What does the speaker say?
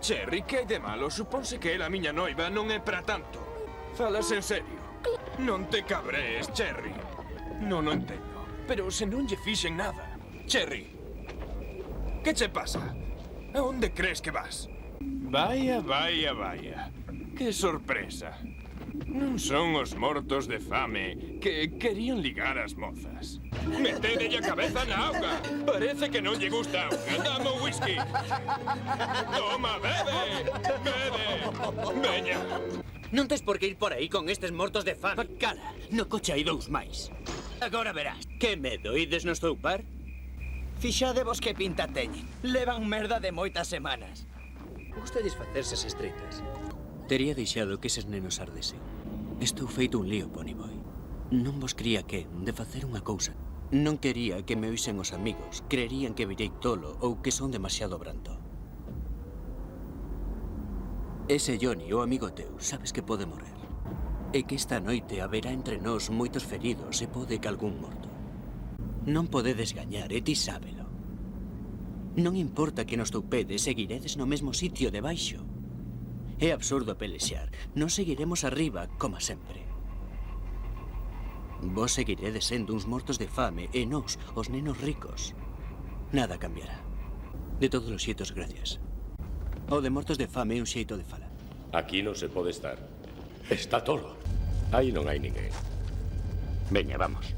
Cherry, que hai de malo? Suponse que ela a miña noiva non é para tanto. Falas en serio? Non te cabrees, Cherry. Non o entendo. Pero se non lle fixen nada. Cherry, que che pasa? A onde crees que vas? Vaya, vaya, vaya. Que sorpresa. Non son os mortos de fame que querían ligar as mozas. Metedelle a cabeza na auga. Parece que non lle gusta a auga. Dame o whisky. Toma, bebe. Bebe. Veña. Non tes por que ir por aí con estes mortos de fame. Cala, no coche hai dous máis. Agora verás. Que medo, ides no estoupar? Fixadevos que pinta teñen. Levan merda de moitas semanas. Gustalles facerse as estreitas. Tería deixado que eses nenos ardesen. Estou feito un lío, Ponyboy. Non vos cría que de facer unha cousa. Non quería que me oisen os amigos. Creerían que virei tolo ou que son demasiado branto. Ese Johnny, o amigo teu, sabes que pode morrer. E que esta noite haberá entre nós moitos feridos e pode que algún morto. Non podedes gañar, e ti sábelo. Non importa que nos toupedes, seguiredes no mesmo sitio debaixo. É absurdo pelexar. Non seguiremos arriba, como sempre. Vos seguiredes sendo uns mortos de fame e nós, os nenos ricos. Nada cambiará. De todos os xeitos, gracias. O de mortos de fame é un xeito de fala. Aquí non se pode estar. Está tolo. Aí non hai ninguén. Veña, vamos.